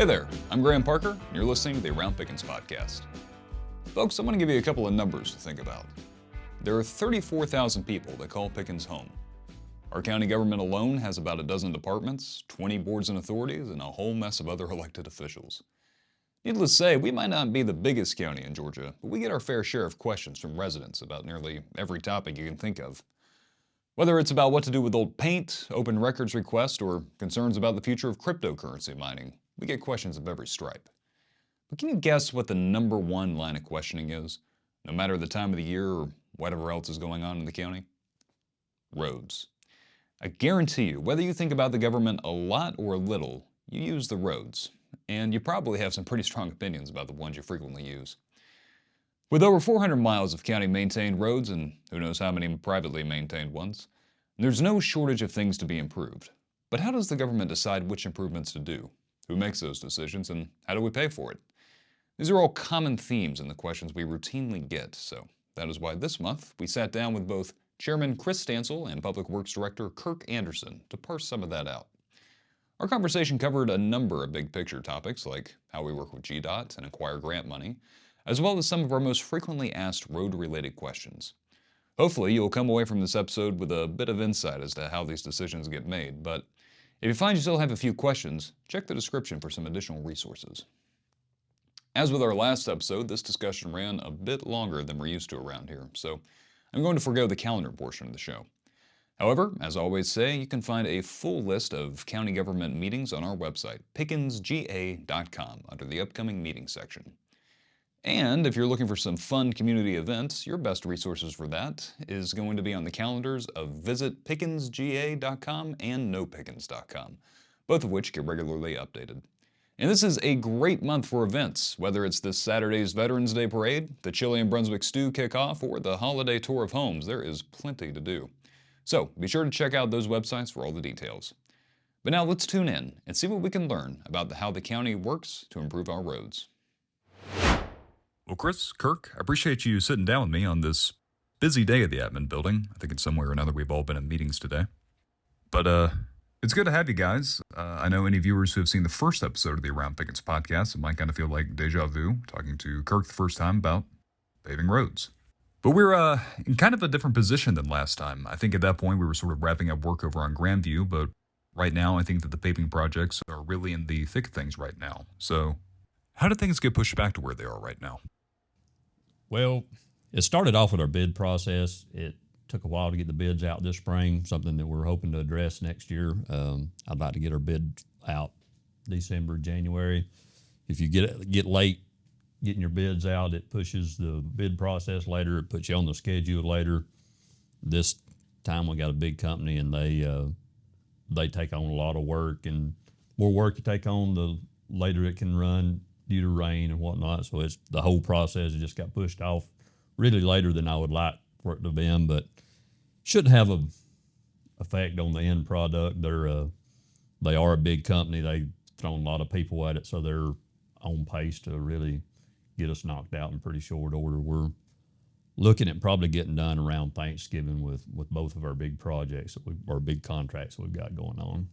Hey there, I'm Graham Parker, and you're listening to the Around Pickens podcast. Folks, I want to give you a couple of numbers to think about. There are 34,000 people that call Pickens home. Our county government alone has about a dozen departments, 20 boards and authorities, and a whole mess of other elected officials. Needless to say, we might not be the biggest county in Georgia, but we get our fair share of questions from residents about nearly every topic you can think of. Whether it's about what to do with old paint, open records requests, or concerns about the future of cryptocurrency mining, we get questions of every stripe. But can you guess what the number one line of questioning is, no matter the time of the year or whatever else is going on in the county? Roads. I guarantee you, whether you think about the government a lot or a little, you use the roads. And you probably have some pretty strong opinions about the ones you frequently use. With over 400 miles of county-maintained roads and who knows how many privately maintained ones, there's no shortage of things to be improved. But how does the government decide which improvements to do? Who makes those decisions, and how do we pay for it? These are all common themes in the questions we routinely get, so that is why this month we sat down with both Chairman Kris Stancil and Public Works Director Kirk to parse some of that out. Our conversation covered a number of big-picture topics like how we work with GDOT and acquire grant money, as well as some of our most frequently asked road-related questions. Hopefully you'll come away from this episode with a bit of insight as to how these decisions get made, but if you find you still have a few questions, check the description for some additional resources. As with our last episode, this discussion ran a bit longer than we're used to around here, so I'm going to forgo the calendar portion of the show. However, as I always say, you can find a full list of county government meetings on our website, pickensga.com, under the upcoming meeting section. And if you're looking for some fun community events, your best resources for that is going to be on the calendars of visit pickensga.com and nopickens.com, both of which get regularly updated. And this is a great month for events, whether it's this Saturday's Veterans Day Parade, the Chili and Brunswick Stew Kickoff, or the Holiday Tour of Homes. There is plenty to do. So be sure to check out those websites for all the details. But now let's tune in and see what we can learn about how the county works to improve our roads. Well, Kris, Kirk, I appreciate you sitting down with me on this busy day at the admin building. I think in some way or another we've all been in meetings today. But it's good to have you guys. I know any viewers who have seen the first episode of the Around Pickens podcast, it might kind of feel like deja vu, talking to Kirk the first time about paving roads. But we're in kind of a different position than last time. I think at that point we were sort of wrapping up work over on Grandview, but right now I think that the paving projects are really in the thick of things right now. So how did things get pushed back to where they are right now? Well, it started off with our bid process. It took a while to get the bids out this spring, something that we're hoping to address next year. I'd like to get our bid out December, January. If you get late getting your bids out, it pushes the bid process later. It puts you on the schedule later. This time we got a big company, and they take on a lot of work, and more work you take on, the later it can run due to rain and whatnot. So it's the whole process just got pushed off really later than I would like for it to have been, but shouldn't have a effect on the end product. They are a big company. They've thrown a lot of people at it, so they're on pace to really get us knocked out in pretty short order. We're looking at probably getting done around Thanksgiving with both of our big projects, our big contracts that we've got going on.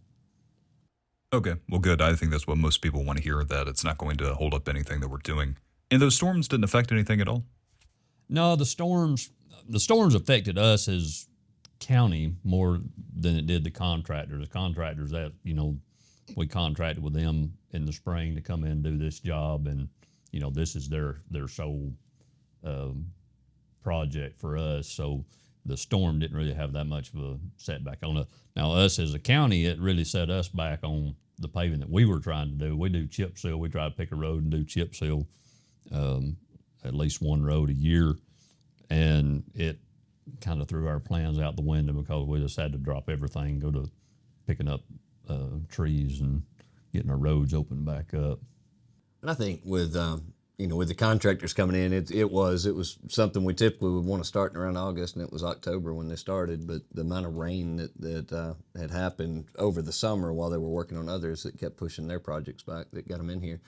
Okay, well good. I think that's what most people want to hear, that it's not going to hold up anything that we're doing. And those storms didn't affect anything at all? No, the storms affected us as county more than it did the contractors. The contractors that, we contracted with them in the spring to come in and do this job, and, this is their sole project for us. So the storm didn't really have that much of a setback on it. Now, us as a county, it really set us back on the paving that we were trying to do. We do chip seal. We try to pick a road and do chip seal at least one road a year. And it kind of threw our plans out the window because we just had to drop everything, go to picking up trees and getting our roads opened back up. And I think with the contractors coming in, it was something we typically would want to start around August, and it was October when they started. But the amount of rain that had happened over the summer while they were working on others, that kept pushing their projects back, that got them in here.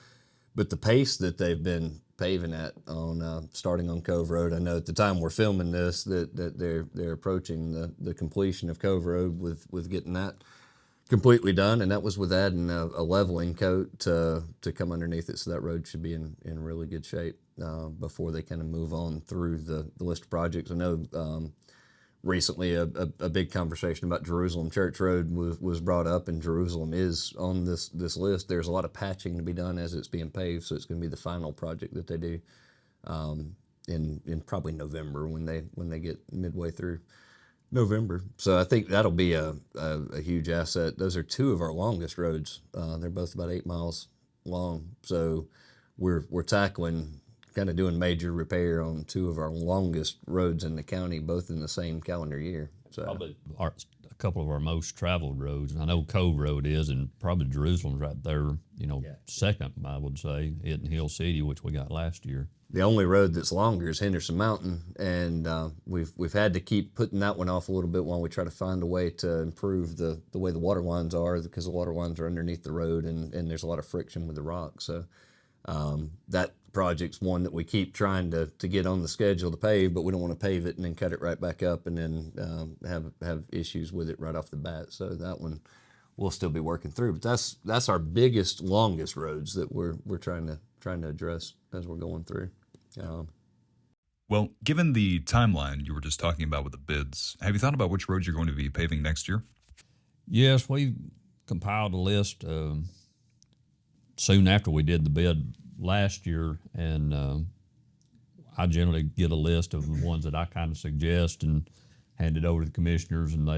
But the pace that they've been paving at on starting on Cove Road, I know at the time we're filming this that they're approaching the completion of Cove Road with getting that completely done, and that was with adding a leveling coat to come underneath it. So that road should be in really good shape before they kind of move on through the list of projects. I know recently a big conversation about Jerusalem Church Road was brought up, and Jerusalem is on this list. There's a lot of patching to be done as it's being paved, so it's going to be the final project that they do in probably November when they get midway through November. So I think that'll be a huge asset. Those are two of our longest roads. They're both about 8 miles long. So we're tackling kind of doing major repair on two of our longest roads in the county, both in the same calendar year. So Probably a couple of our most traveled roads. I know Cove Road is, and probably Jerusalem's right there, second, I would say, it in Hill City, which we got last year. the only road that's longer is Henderson Mountain, and we've had to keep putting that one off a little bit while we try to find a way to improve the way the water lines are, because the water lines are underneath the road, and there's a lot of friction with the rock. So that project's one that we keep trying to get on the schedule to pave, but we don't want to pave it and then cut it right back up and then have issues with it right off the bat. So that one we'll still be working through. But that's our biggest, longest roads that we're trying to address as we're going through. Well, given the timeline you were just talking about with the bids, have you thought about which roads you're going to be paving next year? Yes, we compiled a list soon after we did the bid last year, and I generally get a list of the ones that I kind of suggest and hand it over to the commissioners, and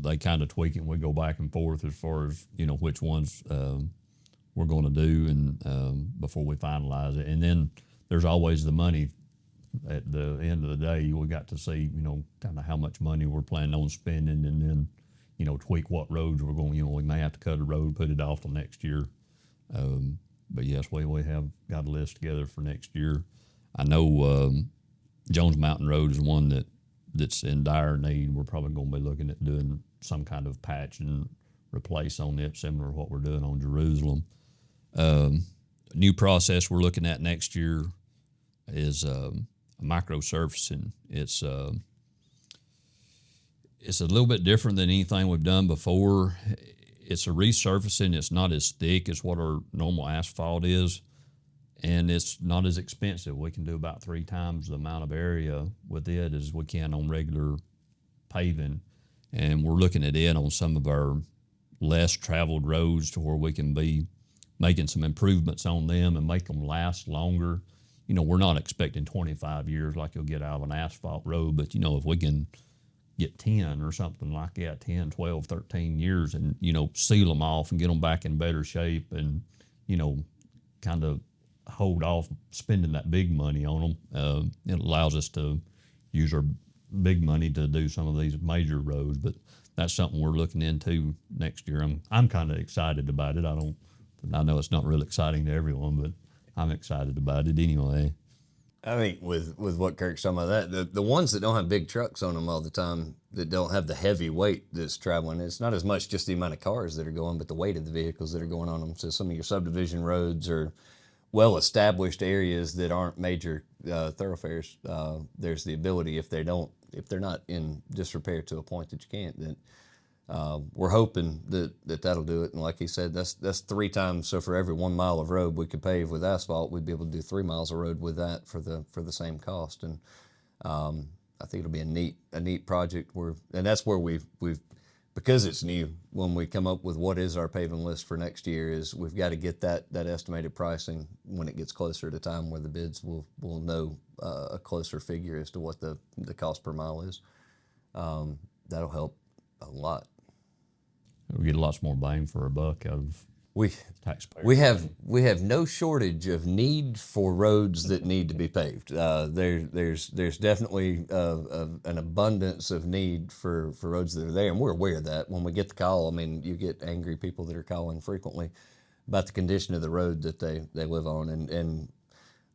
they kind of tweak it, and we go back and forth as far as which ones we're going to do, and before we finalize it. And then there's always the money. At the end of the day, we got to see kind of how much money we're planning on spending, and then tweak what roads we're going. We may have to cut a road, put it off till next year. But yes, we have got a list together for next year. I know Jones Mountain Road is one that's in dire need. We're probably going to be looking at doing some kind of patch and replace on it, similar to what we're doing on Jerusalem. New process we're looking at next year is micro surfacing. It's a little bit different than anything we've done before. It's a resurfacing. It's not as thick as what our normal asphalt is, and it's not as expensive. We can do about 3 times the amount of area with it as we can on regular paving, and we're looking at it on some of our less traveled roads to where we can be making some improvements on them and make them last longer. We're not expecting 25 years like you'll get out of an asphalt road, but if we can get 10 or something like that, 10, 12, 13 years, and seal them off and get them back in better shape, and kind of hold off spending that big money on them. It allows us to use our big money to do some of these major roads, but that's something we're looking into next year. I'm kind of excited about it. I know it's not real exciting to everyone, but I'm excited about it anyway. I think with what Kirk's talking about, the ones that don't have big trucks on them all the time, that don't have the heavy weight that's traveling, it's not as much just the amount of cars that are going, but the weight of the vehicles that are going on them. So some of your subdivision roads are well-established areas that aren't major thoroughfares. There's the ability, if they're not in disrepair to a point that you can't, then we're hoping that'll do it. And like he said, that's 3 times. So for every 1 mile of road we could pave with asphalt, we'd be able to do 3 miles of road with that for the same cost. And I think it'll be a neat project. And that's where we've because it's new. When we come up with what is our paving list for next year, is we've got to get that estimated pricing when it gets closer to time where the bids will know a closer figure as to what the cost per mile is. That'll help a lot. We get lots more bang for our buck out of taxpayers. We have no shortage of need for roads that need to be paved. There's definitely an abundance of need for roads that are there, and we're aware of that. When we get the call, you get angry people that are calling frequently about the condition of the road that they live on, and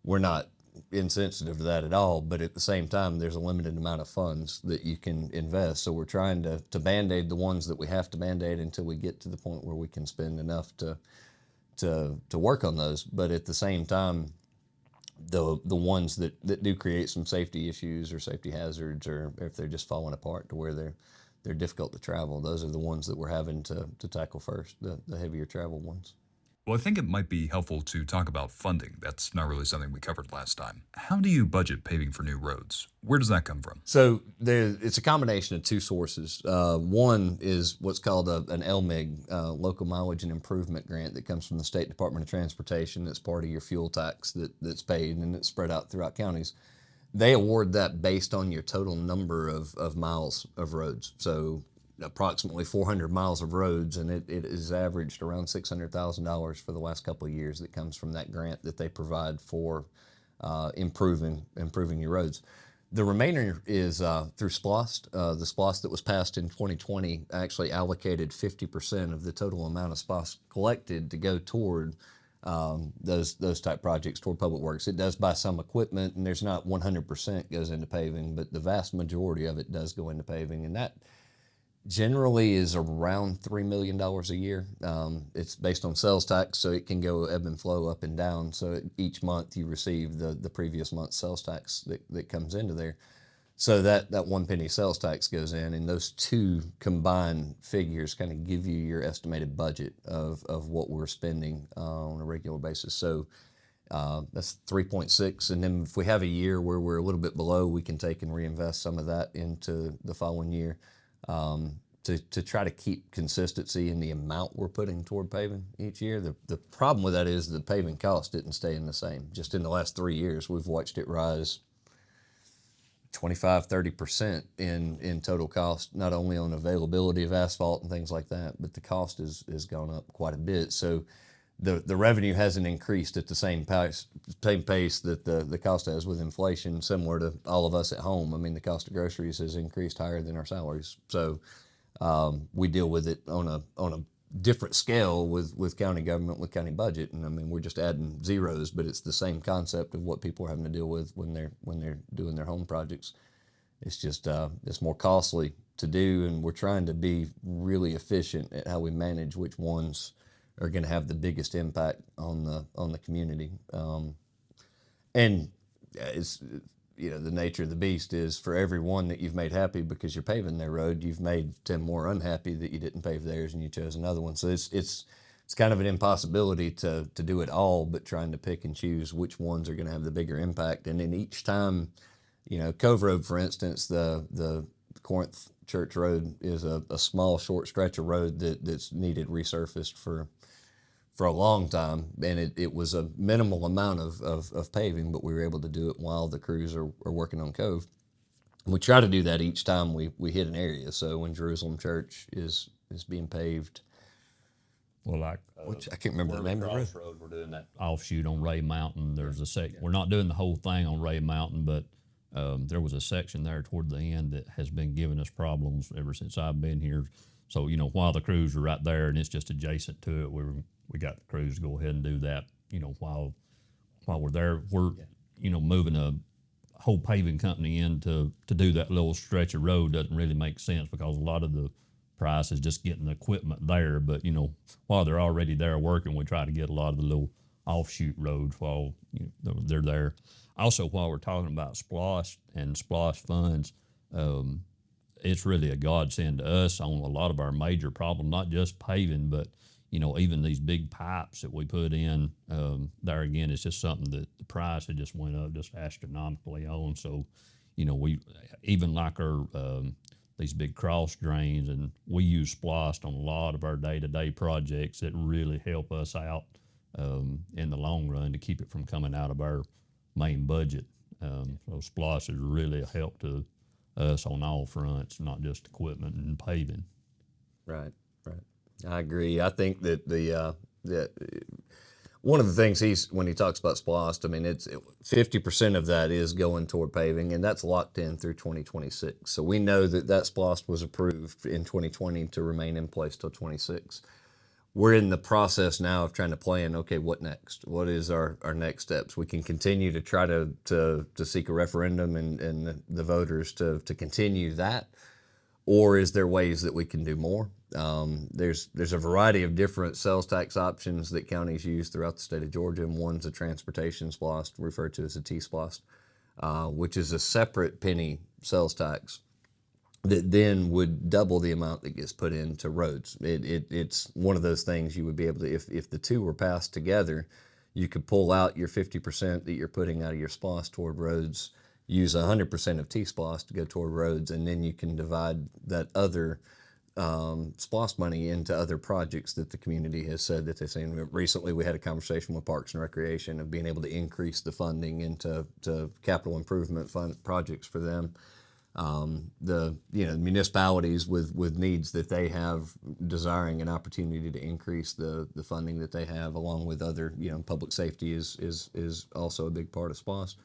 we're not insensitive to that at all, but at the same time there's a limited amount of funds that you can invest, so we're trying to band-aid the ones that we have to band-aid until we get to the point where we can spend enough to work on those. But at the same time, the ones that do create some safety issues or safety hazards, or if they're just falling apart to where they're they're difficult to travel. Those are the ones that we're having to tackle first, the heavier travel ones. Well, I think it might be helpful to talk about funding. That's not really something we covered last time. How do you budget paving for new roads? Where does that come from? So it's a combination of two sources. One is what's called an LMIG, Local Mileage and Improvement Grant, that comes from the State Department of Transportation. That's part of your fuel tax that's paid, and it's spread out throughout counties. They award that based on your total number of miles of roads. So approximately 400 miles of roads, and it is averaged around $600,000 for the last couple of years that comes from that grant that they provide for improving your roads. The remainder is through SPLOST. The SPLOST that was passed in 2020 actually allocated 50% of the total amount of SPLOST collected to go toward those type projects, toward public works. It does buy some equipment, and there's not 100% goes into paving, but the vast majority of it does go into paving, and that generally is around $3 million a year. It's based on sales tax, so it can go ebb and flow up and down. So each month you receive the previous month's sales tax that comes into there. So that 1 penny sales tax goes in, and those two combined figures kind of give you your estimated budget of what we're spending on a regular basis. So that's 3.6, and then if we have a year where we're a little bit below, we can take and reinvest some of that into the following year. To try to keep consistency in the amount we're putting toward paving each year. The problem with that is the paving cost didn't stay in the same. Just in the last 3 years, we've watched it rise 25-30% in total cost, not only on availability of asphalt and things like that, but the cost has gone up quite a bit. So the revenue hasn't increased at the same pace that the cost has with inflation, similar to all of us at home. I mean, the cost of groceries has increased higher than our salaries. So we deal with it on a different scale with county government, with county budget. And I mean, we're just adding zeros, but it's the same concept of what people are having to deal with when they're doing their home projects. It's just it's more costly to do, and we're trying to be really efficient at how we manage which ones are going to have the biggest impact on the community. And it's, the nature of the beast is, for every one that you've made happy because you're paving their road, you've made 10 more unhappy that you didn't pave theirs and you chose another one. So it's kind of an impossibility to do it all, but trying to pick and choose which ones are going to have the bigger impact. And then each time, Cove Road, for instance, the Corinth Church Road is a small, short stretch of road that's needed resurfaced for a long time, and it was a minimal amount of paving, but we were able to do it while the crews are working on Cove. And we try to do that each time we hit an area. So when Jerusalem Church is being paved, Well, like which I can't remember the name of the road. Road, we're doing that offshoot on Ray Mountain. There's a section. We're not doing the whole thing on Ray Mountain, but there was a section there toward the end that has been giving us problems ever since I've been here. So while the crews are right there and it's just adjacent to it, we got the crews to go ahead and do that. While we're there, we're moving a whole paving company in to do that little stretch of road doesn't really make sense, because a lot of the price is just getting the equipment there. But while they're already there working, we try to get a lot of the little offshoot roads while they're there. Also, while we're talking about SPLOST and SPLOST funds, it's really a godsend to us on a lot of our major problems, not just paving, but even these big pipes that we put in. There again, it's just something that the price had just went up just astronomically on. So, we even like our these big cross drains, and we use SPLOST on a lot of our day-to-day projects that really help us out in the long run to keep it from coming out of our main budget. So SPLOST is really a help to us on all fronts, not just equipment and paving. Right. I agree. I think that that one of the things when he talks about SPLOST, I mean, 50% of that is going toward paving, and that's locked in through 2026. So we know that SPLOST was approved in 2020 to remain in place till 26. We're in the process now of trying to plan, okay, what next? What is our next steps? We can continue to try to seek a referendum and the voters to continue that, or is there ways that we can do more? There's a variety of different sales tax options that counties use throughout the state of Georgia, and one's a transportation SPLOST, referred to as a T-SPLOST, which is a separate penny sales tax that then would double the amount that gets put into roads. It's one of those things you would be able to, if the two were passed together, you could pull out your 50% that you're putting out of your SPOS toward roads, use 100% of T-SPOS to go toward roads, and then you can divide that other SPOS money into other projects that the community has said that they're saying. Recently, we had a conversation with Parks and Recreation of being able to increase the funding into capital improvement fund projects for them. The municipalities with needs that they have, desiring an opportunity to increase the funding that they have, along with other, public safety is also a big part of SPOS.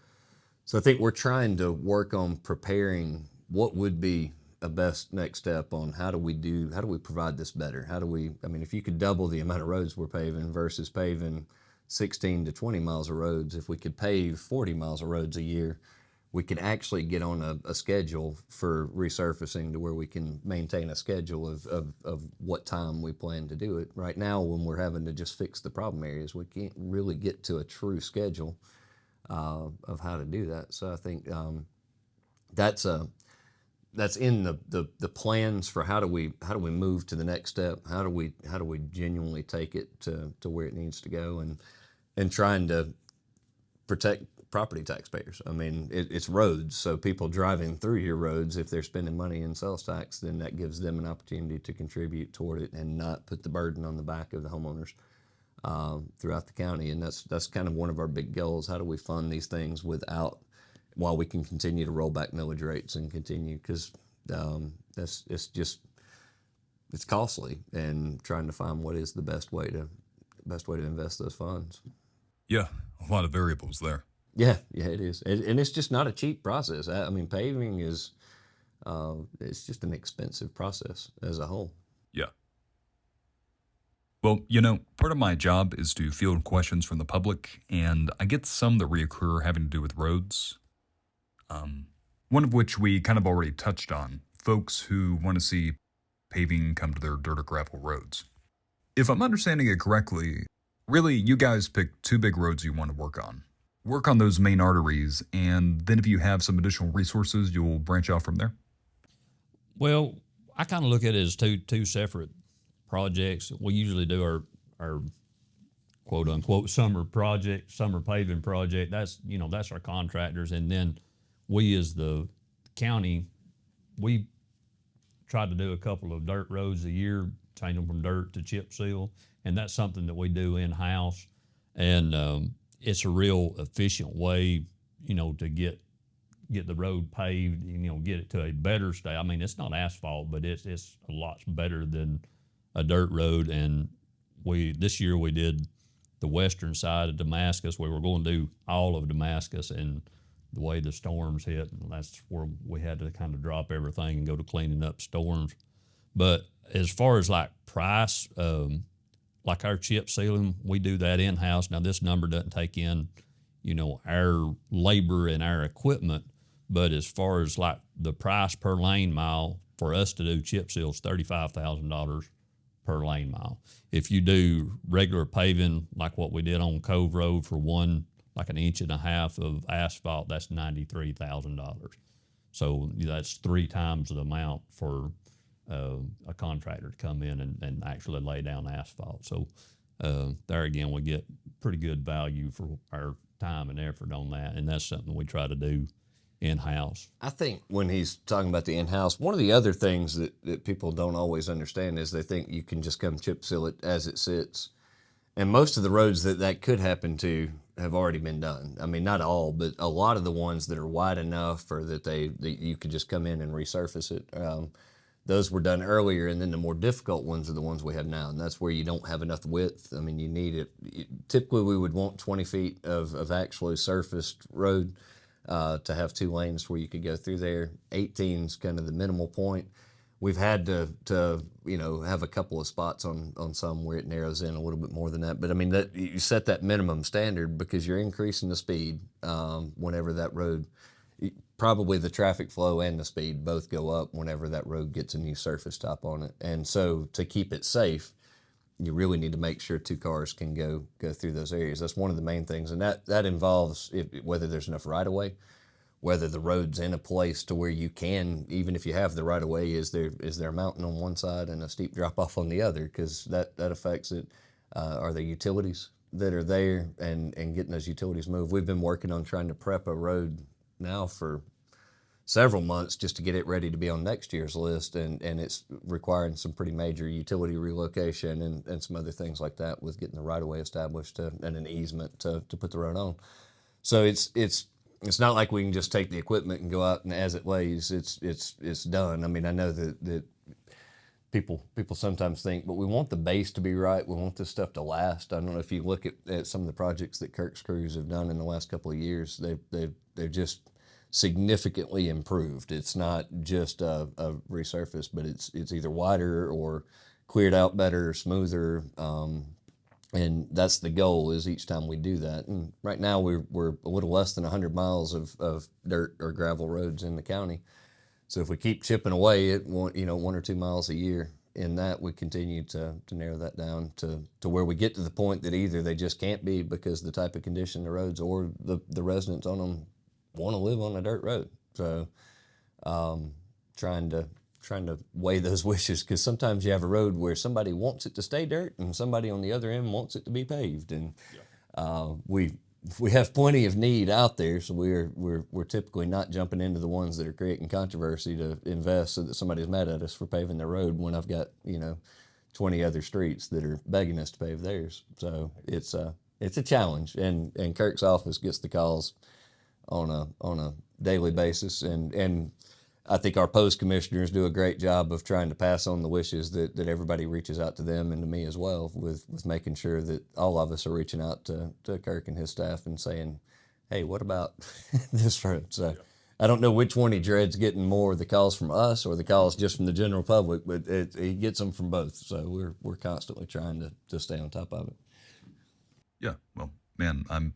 So I think we're trying to work on preparing what would be a best next step on how do we provide this better? If you could double the amount of roads we're paving versus paving 16 to 20 miles of roads, if we could pave 40 miles of roads a year, we could actually get on a schedule for resurfacing to where we can maintain a schedule of what time we plan to do it. Right now, when we're having to just fix the problem areas, we can't really get to a true schedule of how to do that. So I think that's in the plans for how do we move to the next step? How do we genuinely take it to where it needs to go, and trying to protect property taxpayers. It's roads, so people driving through your roads, if they're spending money in sales tax, then that gives them an opportunity to contribute toward it and not put the burden on the back of the homeowners throughout the county. And that's kind of one of our big goals. How do we fund these things while we can continue to roll back millage rates and continue, because it's costly, and trying to find what is the best way to invest those funds. Yeah, a lot of variables there. Yeah, it is, and it's just not a cheap process. Paving is it's just an expensive process as a whole. Yeah. Well, part of my job is to field questions from the public, and I get some that reoccur having to do with roads. One of which we kind of already touched on, folks who want to see paving come to their dirt or gravel roads. If I'm understanding it correctly, really, you guys pick two big roads you want to work on. Work on those main arteries, and then if you have some additional resources, you'll branch out from there? Well, I kind of look at it as two separate projects. We usually do our quote unquote summer paving project. That's our contractors, and then we as the county, we try to do a couple of dirt roads a year, change them from dirt to chip seal, and that's something that we do in-house. And it's a real efficient way, to get the road paved, get it to a better state. It's not asphalt, but it's a lot better than a dirt road. And this year we did the western side of Damascus. We were going to do all of Damascus, and the way the storms hit, that's where we had to kind of drop everything and go to cleaning up storms. But as far as like price, like our chip sealing, we do that in-house. Now, this number doesn't take in, our labor and our equipment, but as far as like the price per lane mile for us to do chip seals, $35,000 per lane mile. If you do regular paving, like what we did on Cove Road for like an inch and a half of asphalt, that's $93,000. So that's 3 times the amount for a contractor to come in and actually lay down asphalt. So there again, we get pretty good value for our time and effort on that, and that's something we try to do in-house. I think when he's talking about the in-house, one of the other things that people don't always understand is they think you can just come chip seal it as it sits. And most of the roads that could happen to have already been done. Not all, but a lot of the ones that are wide enough or that you could just come in and resurface it. Those were done earlier, and then the more difficult ones are the ones we have now, and that's where you don't have enough width. You need it. Typically, we would want 20 feet of actually surfaced road to have 2 lanes where you could go through there. 18 is kind of the minimal point. We've had to have a couple of spots on some where it narrows in a little bit more than that. But that you set that minimum standard because you're increasing the speed whenever that road. Probably the traffic flow and the speed both go up whenever that road gets a new surface top on it. And so to keep it safe, you really need to make sure 2 cars can go through those areas. That's one of the main things. And that involves whether there's enough right-of-way, whether the road's in a place to where you can, even if you have the right of way, is there a mountain on one side and a steep drop off on the other? Because that affects it. Are there utilities that are there, and getting those utilities moved? We've been working on trying to prep a road now for several months just to get it ready to be on next year's list, and it's requiring some pretty major utility relocation and some other things like that with getting the right of way established and an easement to put the road on. So it's not like we can just take the equipment and go out and as it lays, it's done. I mean, I know that people sometimes think, but we want the base to be right. We want this stuff to last. I don't know if you look at some of the projects that Kirk's crews have done in the last couple of years, they've just significantly improved. It's not just a resurface, but it's either wider or cleared out better, smoother. And that's the goal, is each time we do that. And right now we're a little less than 100 miles of dirt or gravel roads in the county. So if we keep chipping away at 1 or 2 miles a year in that, we continue to narrow that down to where we get to the point that either they just can't be because the type of condition the roads or the residents on them want to live on a dirt road. So trying to weigh those wishes, because sometimes you have a road where somebody wants it to stay dirt and somebody on the other end wants it to be paved, and we have plenty of need out there, so we're typically not jumping into the ones that are creating controversy to invest so that somebody's mad at us for paving their road when I've got 20 other streets that are begging us to pave theirs. So it's a challenge, and Kirk's office gets the calls on a daily basis, and I think our post commissioners do a great job of trying to pass on the wishes that everybody reaches out to them and to me as well, with making sure that all of us are reaching out to Kirk and his staff and saying, hey, what about this road? So I don't know which one he dreads getting more, the calls from us or the calls just from the general public, but he gets them from both. So we're constantly trying to stay on top of it. Yeah, well, man, I'm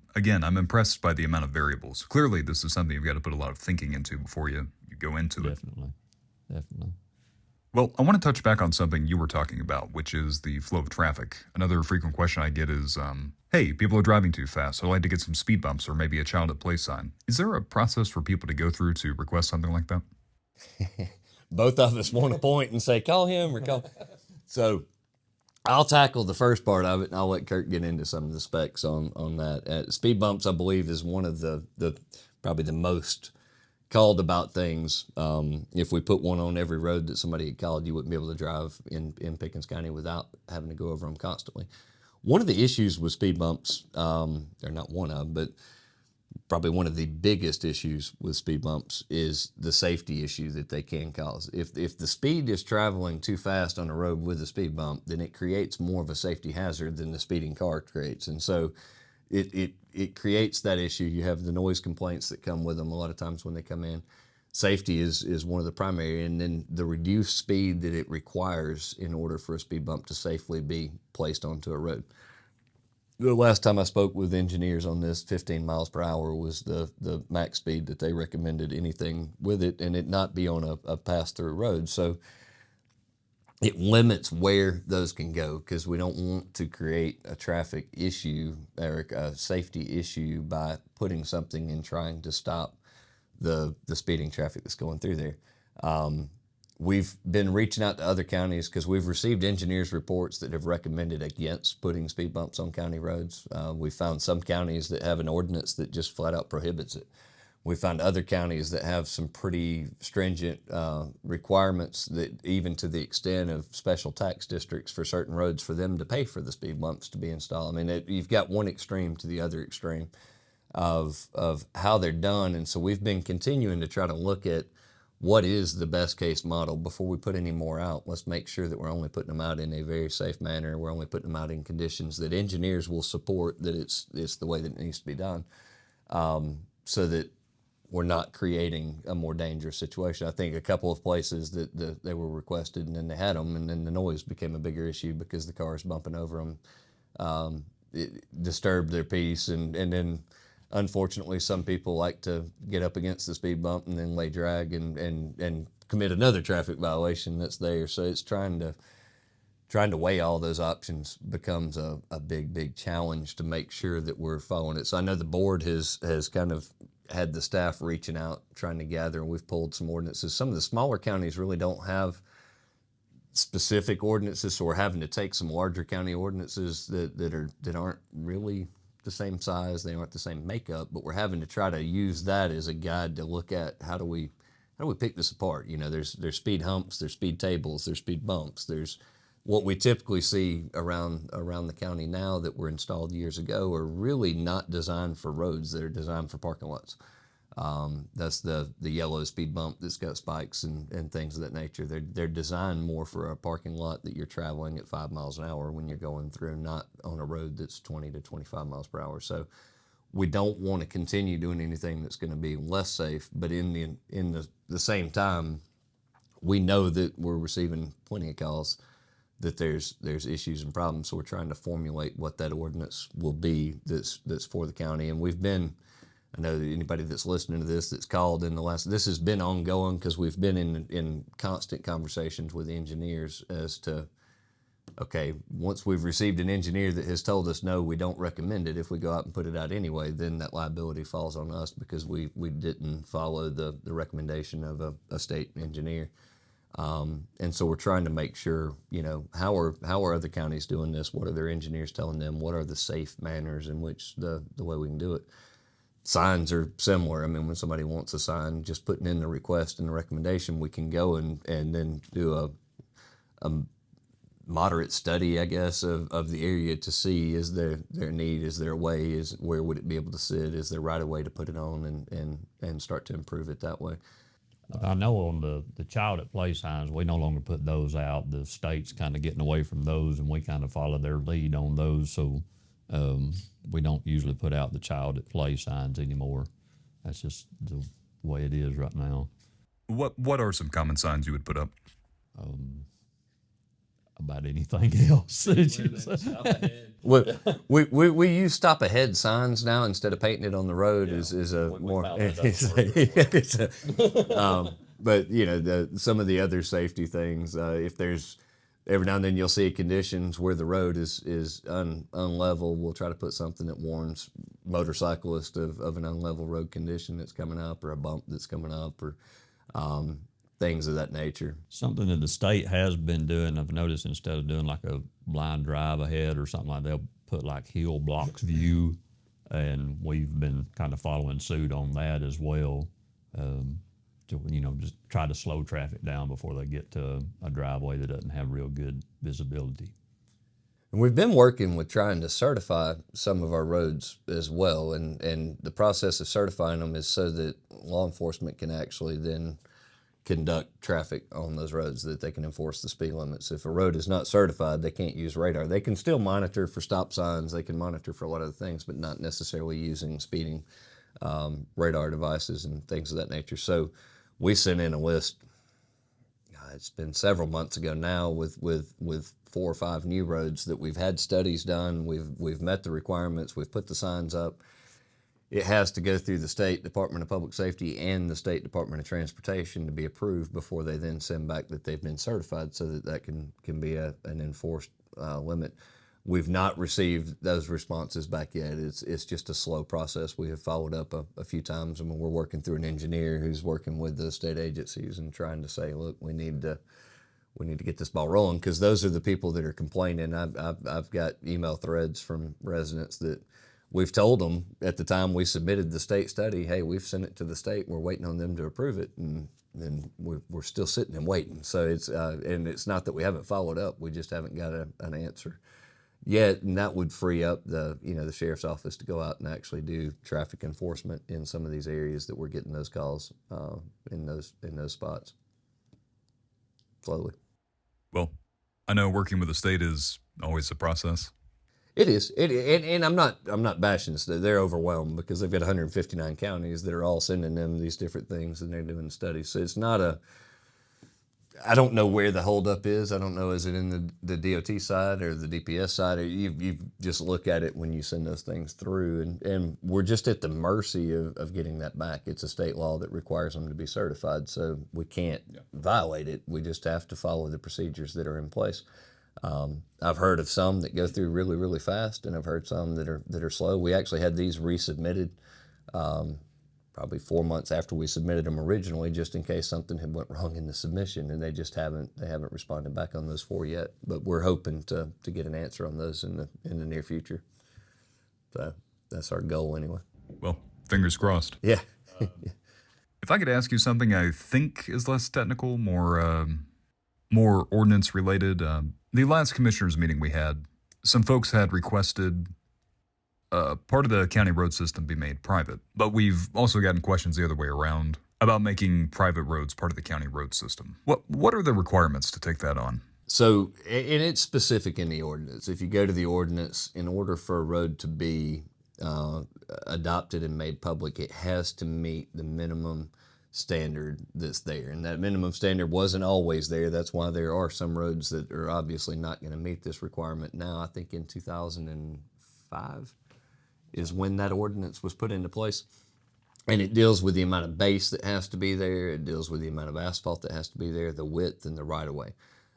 impressed by the amount of variables. Clearly, this is something you've got to put a lot of thinking into before you go into it. Definitely. Well, I want to touch back on something you were talking about, which is the flow of traffic. Another frequent question I get is, hey, people are driving too fast. I'd like to get some speed bumps or maybe a child at play sign. Is there a process for people to go through to request something like that? Both of us want to point and say, call him or call. So I'll tackle the first part of it, and I'll let Kirk get into some of the specs on that. Speed bumps, I believe, is one of the probably the most called about things. If we put one on every road that somebody had called, you wouldn't be able to drive in Pickens County without having to go over them constantly. One of the issues with speed bumps, or not one of, but probably one of the biggest issues with speed bumps is the safety issue that they can cause. If the speed is traveling too fast on a road with a speed bump, then it creates more of a safety hazard than the speeding car creates. And so it creates that issue. You have the noise complaints that come with them a lot of times when they come in. Safety is one of the primary, and then the reduced speed that it requires in order for a speed bump to safely be placed onto a road. The last time I spoke with engineers on this, 15 miles per hour was the max speed that they recommended anything with it, and it not be on a pass-through road. So it limits where those can go, because we don't want to create a traffic issue or a safety issue by putting something in trying to stop the speeding traffic that's going through there. We've been reaching out to other counties because we've received engineers' reports that have recommended against putting speed bumps on county roads. We found some counties that have an ordinance that just flat out prohibits it. We found other counties that have some pretty stringent requirements, that even to the extent of special tax districts for certain roads for them to pay for the speed bumps to be installed. I mean, you've got one extreme to the other extreme of how they're done. And so we've been continuing to try to look at what is the best case model before we put any more out. Let's make sure that we're only putting them out in a very safe manner. We're only putting them out in conditions that engineers will support, that it's the way that it needs to be done, so that we're not creating a more dangerous situation. I think a couple of places that they were requested and then they had them, and then the noise became a bigger issue because the cars bumping over them it disturbed their peace, and then unfortunately, some people like to get up against the speed bump and then lay drag and commit another traffic violation that's there. So it's trying to weigh all those options becomes a big challenge to make sure that we're following it. So I know the board has kind of had the staff reaching out, trying to gather, and we've pulled some ordinances. Some of the smaller counties really don't have specific ordinances, so we're having to take some larger county ordinances that aren't really the same size, they aren't the same makeup, but we're having to try to use that as a guide to look at how do we pick this apart. You know, there's speed humps, there's speed tables, there's speed bumps, there's what we typically see around the county now that were installed years ago are really not designed for roads. They're designed for parking lots. That's the yellow speed bump that's got spikes and things of that nature. They're designed more for a parking lot that you're traveling at 5 miles an hour when you're going through, not on a road that's 20 to 25 miles per hour. So we don't want to continue doing anything that's going to be less safe, but in the same time, we know that we're receiving plenty of calls that there's issues and problems. So we're trying to formulate what that ordinance will be that's for the county. And we've been, I know that anybody that's listening to this that's called in the last, this has been ongoing because we've been in constant conversations with engineers as to, okay, once we've received an engineer that has told us, no, we don't recommend it, if we go out and put it out anyway, then that liability falls on us because we didn't follow the recommendation of a state engineer. And so we're trying to make sure, you know, how are other counties doing this? What are their engineers telling them? What are the safe manners in which the way we can do it? Signs are similar. I mean, when somebody wants a sign, just putting in the request and the recommendation, we can go and then do a moderate study, I guess, of the area to see, is there need, is there a way, where would it be able to sit, is there right a way to put it on and start to improve it that way. I know on the child at play signs, we no longer put those out. The state's kind of getting away from those, and we kind of follow their lead on those. So we don't usually put out the child at play signs anymore. That's just the way it is right now. What are some common signs you would put up? About anything else. We use stop ahead signs now instead of painting it on the road. Is a more but you know, some of the other safety things, if there's every now and then you'll see conditions where the road is unlevel, we'll try to put something that warns motorcyclists of an unlevel road condition that's coming up, or a bump that's coming up, or things of that nature. Something that the state has been doing, I've noticed, instead of doing like a blind drive ahead or something like that, they'll put like hill blocks view, and we've been kind of following suit on that as well, to, you know, just try to slow traffic down before they get to a driveway that doesn't have real good visibility. And we've been working with trying to certify some of our roads as well, and the process of certifying them is so that law enforcement can actually then conduct traffic on those roads, that they can enforce the speed limits. If a road is not certified, they can't use radar. They can still monitor for stop signs, they can monitor for a lot of things, but not necessarily using speeding radar devices and things of that nature. So we sent in a list, it's been several months ago now, with 4 or 5 new roads that we've had studies done, we've met the requirements, we've put the signs up. It has to go through the State Department of Public Safety and the State Department of Transportation to be approved before they then send back that they've been certified, so that can be an enforced limit. We've not received those responses back yet. It's just a slow process. We have followed up a few times, and we're working through an engineer who's working with the state agencies and trying to say, look, we need to get this ball rolling, because those are the people that are complaining. I've got email threads from residents that we've told them at the time we submitted the state study, hey, we've sent it to the state, we're waiting on them to approve it, and then we're still sitting and waiting. So it's and it's not that we haven't followed up, we just haven't got an answer yet, and that would free up the sheriff's office to go out and actually do traffic enforcement in some of these areas that we're getting those calls in those spots slowly. Well, I know working with the state is always a process. It is, and I'm not bashing this. They're overwhelmed because they've got 159 counties that are all sending them these different things, and they're doing studies. So it's not I don't know where the holdup is. I don't know, is it in the DOT side or the DPS side? Or you just look at it when you send those things through, and we're just at the mercy of getting that back. It's a state law that requires them to be certified, so we can't violate it. We just have to follow the procedures that are in place. I've heard of some that go through really, really fast, and I've heard some that are slow. We actually had these resubmitted probably 4 months after we submitted them originally, just in case something had went wrong in the submission, and they just haven't responded back on those 4 yet. But we're hoping to get an answer on those in the near future. So that's our goal anyway. Well, fingers crossed. Yeah. If I could ask you something I think is less technical, more ordinance related. The last commissioners meeting we had, some folks had requested part of the county road system be made private, but we've also gotten questions the other way around about making private roads part of the county road system. What are the requirements to take that on? So, and it's specific in the ordinance. If you go to the ordinance, in order for a road to be adopted and made public, it has to meet the minimum standard that's there. And that minimum standard wasn't always there. That's why there are some roads that are obviously not going to meet this requirement now. I think in 2005 is when that ordinance was put into place. And it deals with the amount of base that has to be there. It deals with the amount of asphalt that has to be there, the width, and the right-of-way.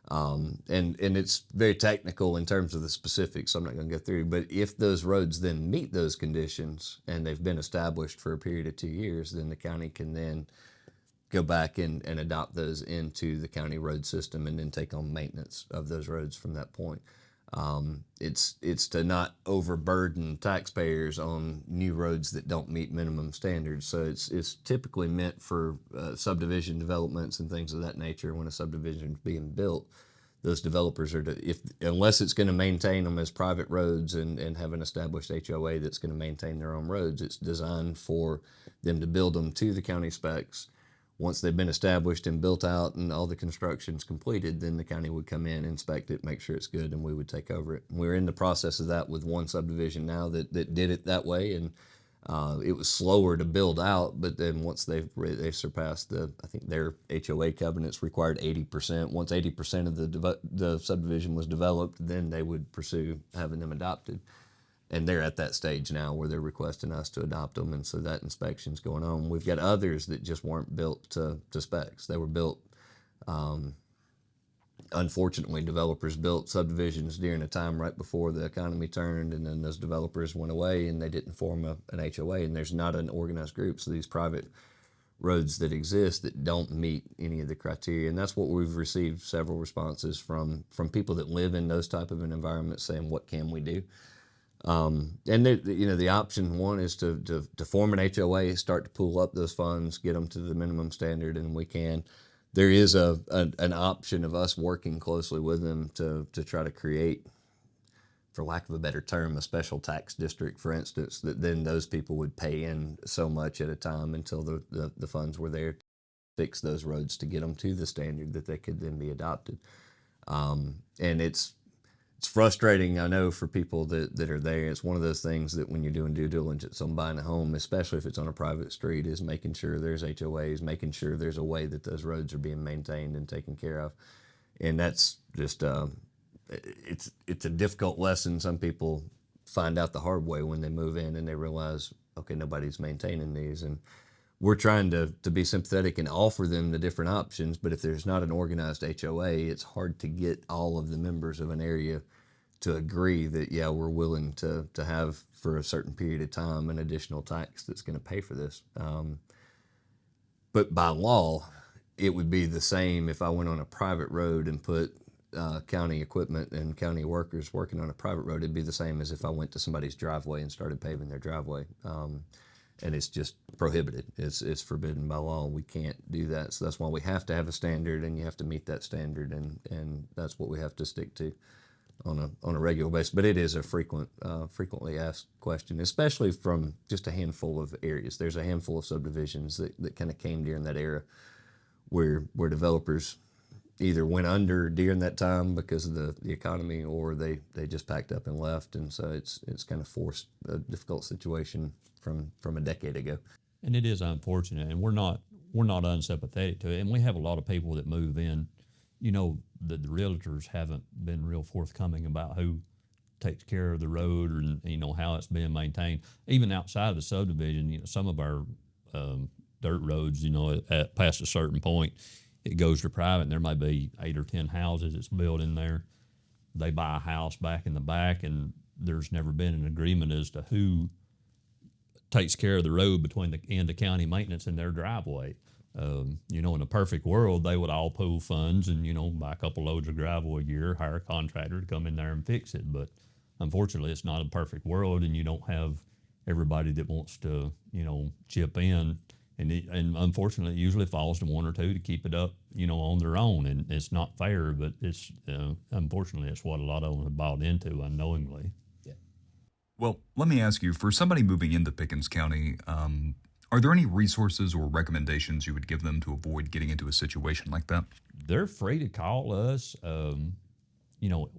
And it's very technical in terms of the specifics, so I'm not going to go through. But if those roads then meet those conditions and they've been established for a period of 2 years, then the county can then go back and adopt those into the county road system and then take on maintenance of those roads from that point. It's to not overburden taxpayers on new roads that don't meet minimum standards. So it's typically meant for subdivision developments and things of that nature. When a subdivision is being built, those developers are unless it's going to maintain them as private roads and have an established HOA that's going to maintain their own roads, it's designed for them to build them to the county specs. Once they've been established and built out and all the construction's completed, then the county would come in, inspect it, make sure it's good, and we would take over it. We're in the process of that with one subdivision now that did it that way, and it was slower to build out, but then once they surpassed I think their HOA covenants required 80%. Once 80% of the subdivision was developed, then they would pursue having them adopted. And they're at that stage now where they're requesting us to adopt them, and so that inspection's going on. We've got others that just weren't built to specs. They were built, unfortunately, developers built subdivisions during a time right before the economy turned, and then those developers went away and they didn't form an HOA, and there's not an organized group. So these private roads that exist that don't meet any of the criteria, and that's what we've received several responses from people that live in those type of an environment saying, what can we do? And the option one is to form an HOA, start to pool up those funds, get them to the minimum standard, and we can. There is an option of us working closely with them to try to create, for lack of a better term, a special tax district, for instance, that then those people would pay in so much at a time until the funds were there to fix those roads to get them to the standard that they could then be adopted. And it's frustrating, I know, for people that are there. It's one of those things that when you're doing due diligence on buying a home, especially if it's on a private street, is making sure there's HOAs, making sure there's a way that those roads are being maintained and taken care of. And that's just, it's a difficult lesson. Some people find out the hard way when they move in and they realize, okay, nobody's maintaining these. And we're trying to be sympathetic and offer them the different options, but if there's not an organized HOA, it's hard to get all of the members of an area to agree that, yeah, we're willing to have for a certain period of time an additional tax that's going to pay for this. But by law, it would be the same if I went on a private road and put county equipment and county workers working on a private road. It'd be the same as if I went to somebody's driveway and started paving their driveway. And it's just prohibited. It's forbidden by law. We can't do that. So that's why we have to have a standard, and you have to meet that standard, and that's what we have to stick to on a regular basis. But it is a frequently asked question, especially from just a handful of areas. There's a handful of subdivisions that kind of came during that era where developers either went under during that time because of the economy, or they just packed up and left, and so it's kind of forced a difficult situation from a decade ago. And it is unfortunate, and we're not unsympathetic to it. And we have a lot of people that move in. You know, the realtors haven't been real forthcoming about who takes care of the road, and how it's being maintained. Even outside of the subdivision, some of our dirt roads, at past a certain point, it goes to private, and there may be 8 or 10 houses that's built in there. They buy a house back in the back, and there's never been an agreement as to who takes care of the road between the end of county maintenance and their driveway. You know, in a perfect world, they would all pool funds and, you know, buy a couple loads of gravel a year, hire a contractor to come in there and fix it. But unfortunately, it's not a perfect world, and you don't have everybody that wants to, you know, chip in. And unfortunately, it usually falls to one or two to keep it up, you know, on their own. And it's not fair, but it's unfortunately, it's what a lot of them have bought into unknowingly. Well, let me ask you, for somebody moving into Pickens County, are there any resources or recommendations you would give them to avoid getting into a situation like that? They're free to call us. You know,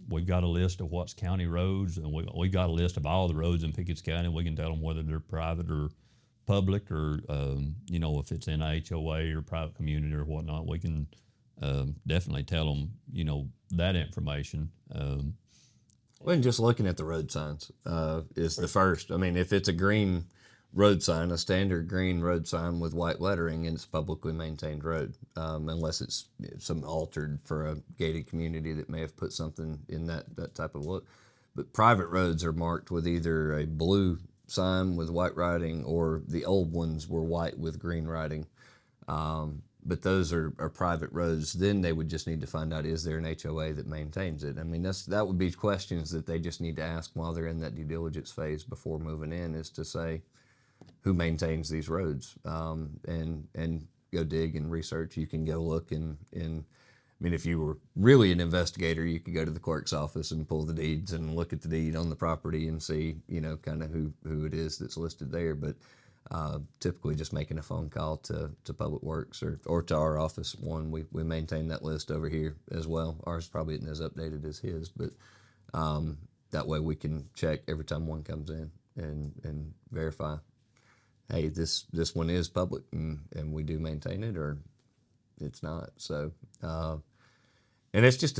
we've got a list of what's county roads, and we got a list of all the roads in Pickens County. We can tell them whether they're private or public, or you know, if it's in a HOA or private community or whatnot. We can definitely tell them, you know, that information. Well, and just looking at the road signs is the first. I mean, if it's a green road sign, a standard green road sign with white lettering, and it's a publicly maintained road, unless it's some altered for a gated community that may have put something in that type of look. But private roads are marked with either a blue sign with white writing, or the old ones were white with green writing. But those are private roads. Then they would just need to find out, is there an HOA that maintains it? I mean, that would be questions that they just need to ask while they're in that due diligence phase before moving in, is to say, who maintains these roads? And go dig and research. You can go look I mean, if you were really an investigator, you could go to the clerk's office and pull the deeds and look at the deed on the property and see, you know, kind of who it is that's listed there. But typically just making a phone call to Public Works or to our office. We maintain that list over here as well. Ours probably isn't as updated as his, but that way we can check every time one comes in and verify, hey, this one is public and we do maintain it, or it's not. So, and it's just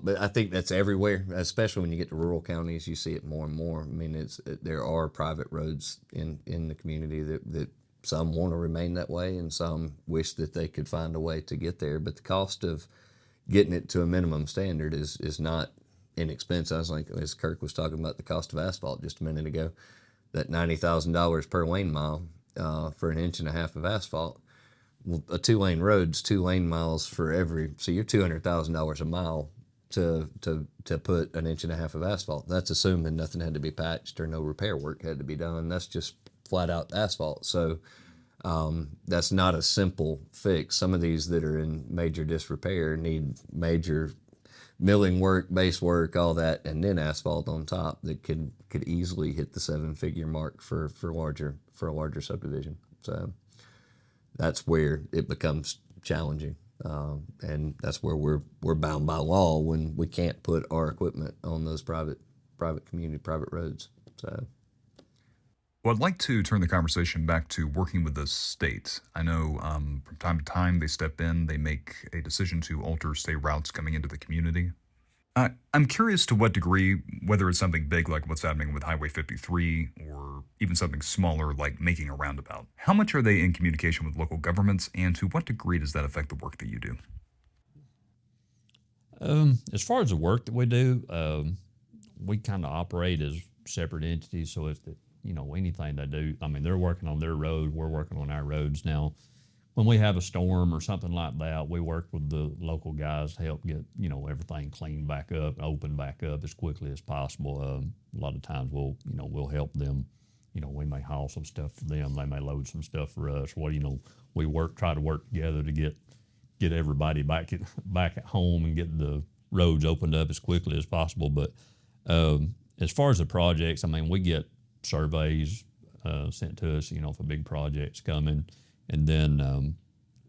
but I think that's everywhere, especially when you get to rural counties. You see it more and more. I mean, there are private roads in the community that some want to remain that way, and some wish that they could find a way to get there. But the cost of getting it to a minimum standard is not inexpensive. I was like, as Kirk was talking about the cost of asphalt just a minute ago, that $90,000 per lane mile for 1.5 inches of asphalt. Well, a 2-lane road's 2 lane miles for every, so you're $200,000 a mile to put 1.5 inches of asphalt. That's assuming nothing had to be patched or no repair work had to be done. That's just flat out asphalt. So that's not a simple fix. Some of these that are in major disrepair need major milling work, base work, all that, and then asphalt on top that could easily hit the 7-figure mark for a larger subdivision. So that's where it becomes challenging, and that's where we're bound by law when we can't put our equipment on those private community, private roads. So, well, I'd like to turn the conversation back to working with the state. I know from time to time they step in, they make a decision to alter state routes coming into the community. I'm curious to what degree, whether it's something big like what's happening with Highway 53 or even something smaller like making a roundabout, how much are they in communication with local governments, and to what degree does that affect the work that you do? As far as the work that we do, we kind of operate as separate entities. So if anything they do, I mean, they're working on their road, we're working on our roads. Now, when we have a storm or something like that, we work with the local guys to help get, everything cleaned back up, opened back up as quickly as possible. A lot of times we'll help them. We may haul some stuff for them. They may load some stuff for us. We try to work together to get everybody back at home and get the roads opened up as quickly as possible. But as far as the projects, I mean, we get surveys sent to us, for big projects coming. And then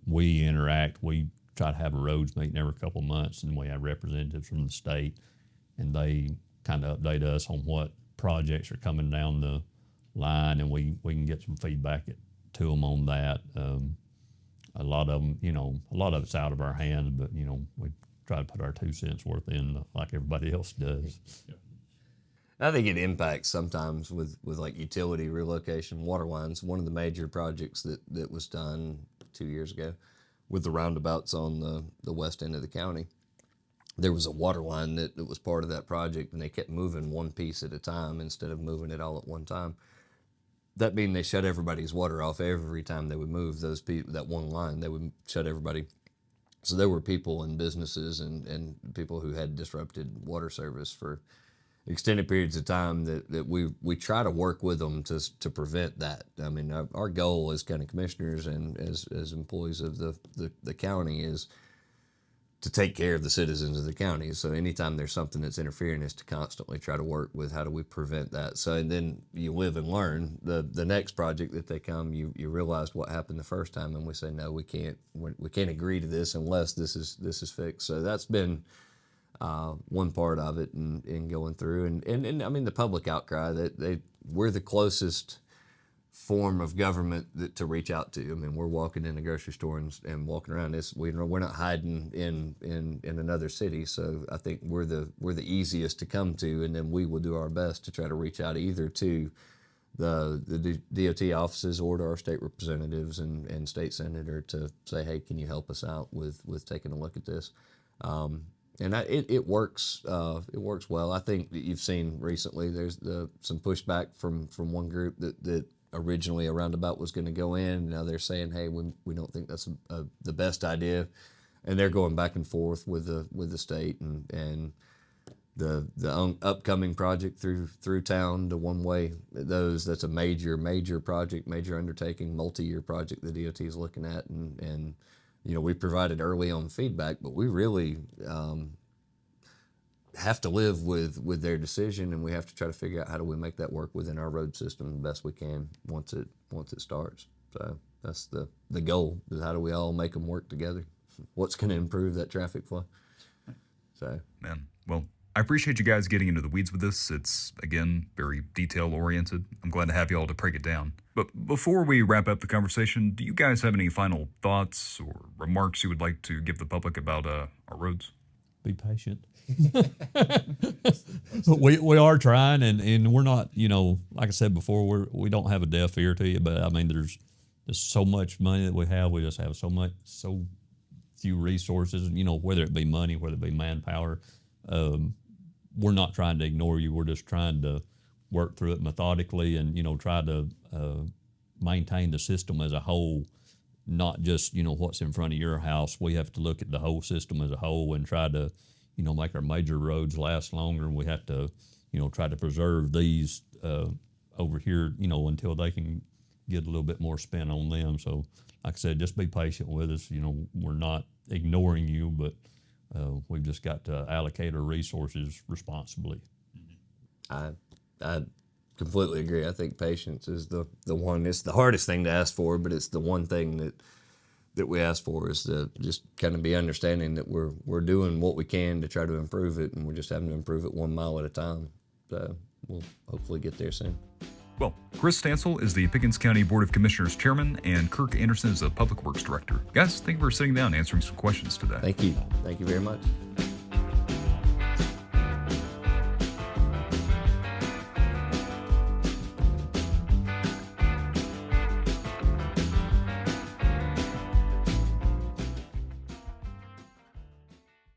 we interact. We try to have a roads meeting every couple of months, and we have representatives from the state, and they kind of update us on what projects are coming down the line, and we can get some feedback to them on that. A lot of them, a lot of it's out of our hands, but we try to put our 2 cents worth in like everybody else does. Yeah. I think it impacts sometimes with like utility relocation, water lines. One of the major projects that was done 2 years ago with the roundabouts on the west end of the county, there was a water line that was part of that project, and they kept moving one piece at a time instead of moving it all at one time. that being they shut everybody's water off every time they would move those people, that one line, they would shut everybody. So there were people and businesses and people who had disrupted water service for extended periods of time that we try to work with them to prevent that. I mean, our goal as county commissioners and as employees of the county is to take care of the citizens of the county. So anytime there's something that's interfering, is to constantly try to work with how do we prevent that. So, and then you live and learn. The next project that they come, you realize what happened the first time, and we say, no, we can't agree to this unless this is fixed. So that's been one part of it in going through. And I mean, the public outcry, that we're the closest form of government to reach out to. I mean, we're walking in the grocery store and walking around this. We're not hiding in another city. So I think we're the easiest to come to, and then we will do our best to try to reach out either to the DOT offices or to our state representatives and state senator to say, hey, can you help us out with taking a look at this? And it works. It works well. I think that you've seen recently there's some pushback from one group that originally a roundabout was going to go in. Now they're saying, hey, we don't think that's the best idea, and they're going back and forth with the state and the upcoming project through town, the one way. That's a major project, major undertaking, multi-year project the DOT is looking at, and you know, we provided early on feedback, but we really have to live with their decision, and we have to try to figure out how do we make that work within our road system the best we can once it starts. So that's the goal, is how do we all make them work together? What's going to improve that traffic flow? So, man, well, I appreciate you guys getting into the weeds with this. It's, again, very detail oriented. I'm glad to have you all to break it down. But before we wrap up the conversation, do you guys have any final thoughts or remarks you would like to give the public about our roads? Be patient. we are trying, and we're not, you know, like I said before, we don't have a deaf ear to you, but I mean, there's so much money that we have. We just have so few resources, you know, whether it be money, whether it be manpower. We're not trying to ignore you. We're just trying to work through it methodically and, you know, try to maintain the system as a whole, not just, you know, what's in front of your house. We have to look at the whole system as a whole and try to, you know, make our major roads last longer. And we have to, you know, try to preserve these over here, you know, until they can get a little bit more spin on them. So, like I said, just be patient with us. You know, we're not ignoring you, but we've just got to allocate our resources responsibly. I completely agree. I think patience is the one. It's the hardest thing to ask for, but it's the one thing that we ask for, is to just kind of be understanding that we're doing what we can to try to improve it, and we're just having to improve it 1 mile at a time. So we'll hopefully get there soon. Well, Kris Stancil is the Pickens County Board of Commissioners Chairman, and Kirk Anderson is the Public Works Director. Guys, thank you for sitting down and answering some questions today. Thank you. Thank you very much.